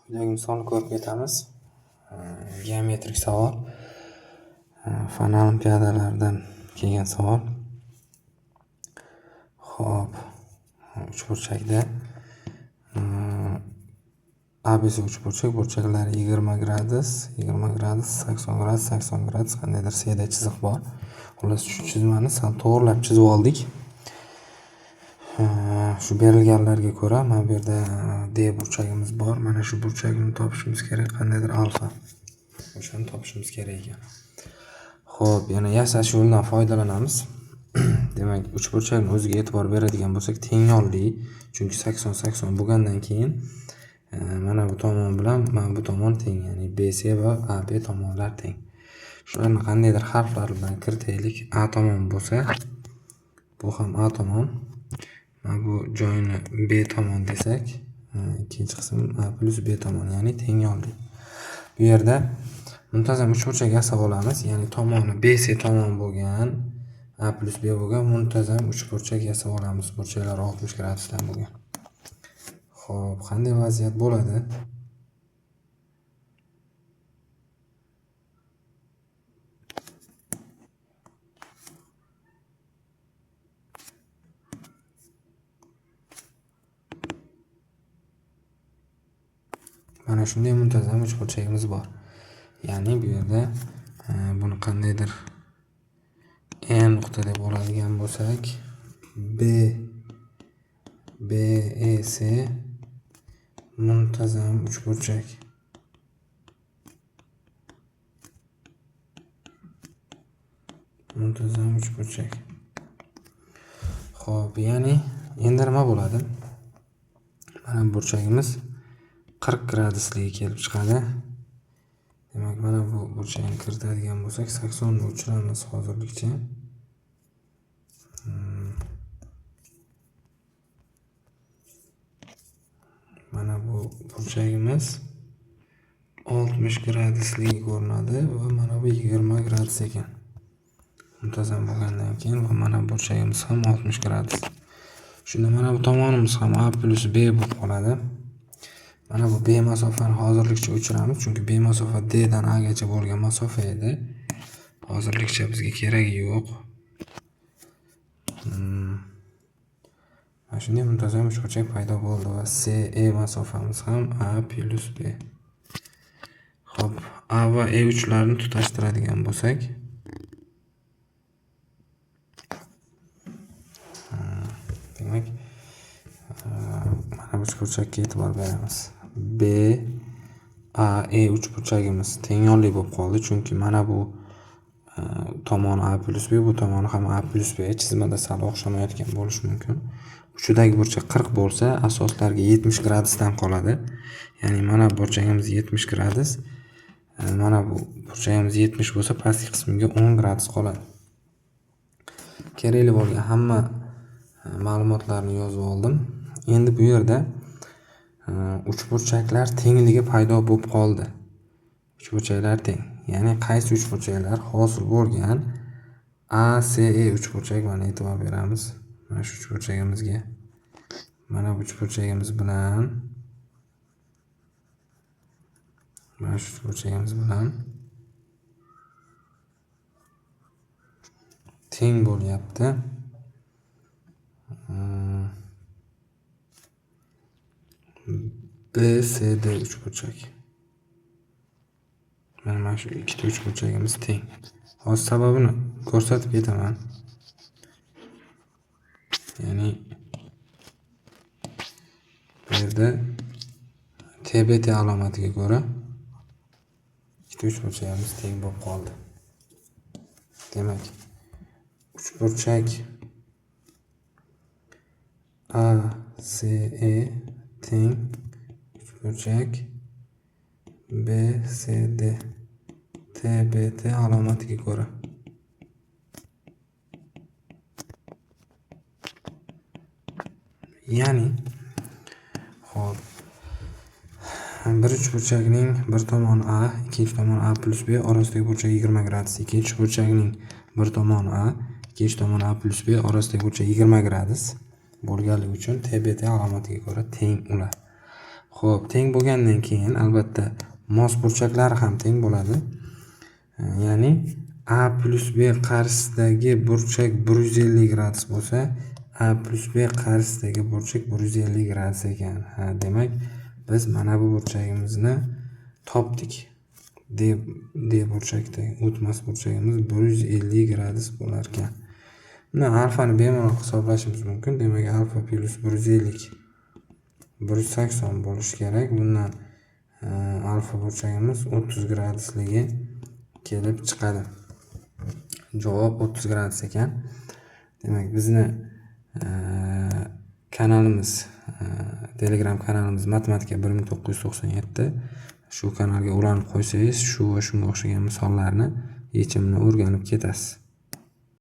Quyidagi misolni ko'rib ketamiz. Geometrik savol. Fan olimpiadalaridan kelgan savol. Xo'p, uchburchakda ABC uchburchak burchaklari 20 gradus, 80 gradus, 80 gradus qandaydir seda chiziq bor. Xullas shu chizmani sal to'g'rilab chizib oldik. Shu berilganlarga ko'ra mana bu yerda D burchagimiz bor. Mana shu burchakni topishimiz kerak, qandaydir alfa. O'shani topishimiz kerak ekan. Xo'p, yana yasash yo'lidan foydalanamiz. Demak, uchburchakning o'ziga e'tibor beradigan bo'lsak, tengyonli, chunki 80 bo'lgandan keyin mana bu tomon bilan mana bu tomon teng, ya'ni BC va AB tomonlar teng. Shularni qandaydir harflar bilan kiritaylik. A tomon bo'lsa, bu ham A tomon. Mana bu joyini B tomon desak, ikkinchi qism A plus B tomon, ya'ni tengyonli. Bu yerda muntazam uchburchak yasab olamiz, ya'ni tomoni BC tomon bo'lgan, A plus B bo'lgan muntazam uchburchak yasab olamiz. Burchaklar 60 gradusdan bo'lgan. Xo'p, qanday vaziyat bo'ladi? Mana shunday muntazam uchburchagimiz bor. Ya'ni bu yerda buni qandaydir E nuqta deb oladigan bo'lsak, BEC muntazam uchburchak. Muntazam uchburchak. Xo'p, ya'ni endi nima bo'ladi? Mana burchagimiz 40 gradusligi kelib chiqadi. Demak, mana bu burchakni kiritadigan bo'lsak, 80 ni o'chiramiz hozirlikcha. Mana bu burchagimiz 60 gradusligi ko'rinadi va mana bu 20 gradus ekan. Muntazam bo'lgandan keyin va mana burchagimiz ham 60 gradus. Shunda mana bu tomonimiz ham A plus B bo'lib qoladi. Mana bu B masofani hozirlikcha o'chiramiz, chunki B masofa D dan A gacha bo'lgan masofa edi. Hozirlikcha bizga keragi yo'q. Mana shunday muntazam uchburchak paydo bo'ldi va CE masofamiz ham A plus B. Xo'p, A va E uchlarini tutashtiradigan bo'lsak, demak, mana bu uchburchakka e'tibor beramiz. B A E uchburchagimiz tengyonli bo'lib qoldi, chunki mana bu tomoni A plus B, bu tomoni ham A plus B. Chizmada sal o'xshamayotgan bo'lishi mumkin. Uchidagi burchak 40 bo'lsa, asoslarga 70 gradusdan qoladi. Ya'ni mana burchagimiz 70 gradus. Mana bu burchagimiz 70 bo'lsa, pastki qismiga 10 gradus qoladi. Kerakli bo'lgan hamma ma'lumotlarni yozib oldim. Endi bu yerda uchburchaklar tengligi paydo bo'lib qoldi. Uchburchaklar teng. Ya'ni qaysi uchburchaklar hosil bo'lgan ACE uchburchak, mana e'tibor beramiz. Mana shu uchburchagimizga. Mana bu uchburchagimiz bilan mana shu uchburchagimiz bilan teng bo'lyapti. BCD uchburchak. Mana shu ikkita uchburchagimiz teng. Hozir sababini ko'rsatib ketaman. Ya'ni bu yerda TBT alomatiga ko'ra ikkita uchburchagimiz teng bo'lib qoldi. Demak, uchburchak ACE teng uchburchak BCD TBT alomatiga ko'ra. Ya'ni xo'p, bir uchburchakning bir tomoni A, ikkinchi tomoni A plus B orasidagi burchak 20 gradus. Ikkinchi burchakning bir tomoni A, ikkinchi tomoni A plus B orasidagi burchak 20 gradus bo'lganligi uchun TBT alomatiga ko'ra teng ular. Xo'p, teng bo'lgandan keyin albatta mos burchaklari ham teng bo'ladi. Ya'ni A plus B qarshisidagi burchak 150 gradus bo'lsa, A plus B qarshisidagi burchak 150 gradus ekan. Demak, biz mana bu burchagimizni topdik. D burchakdagi o'tmas burchagimiz 150 gradus bo'lar ekan. Buni alfani bemalol hisoblashimiz mumkin. Demak, alfa plus 150 180 bo'lishi kerak. Bundan alfa burchagimiz 30 gradusligi kelib chiqadi. Javob 30 gradus ekan. Demak, bizni kanalimiz, Telegram kanalimiz Matematika 1997. Shu kanalga ulanib qo'ysangiz, shu va shunga o'xshagan misollarni yechimini o'rganib ketasiz.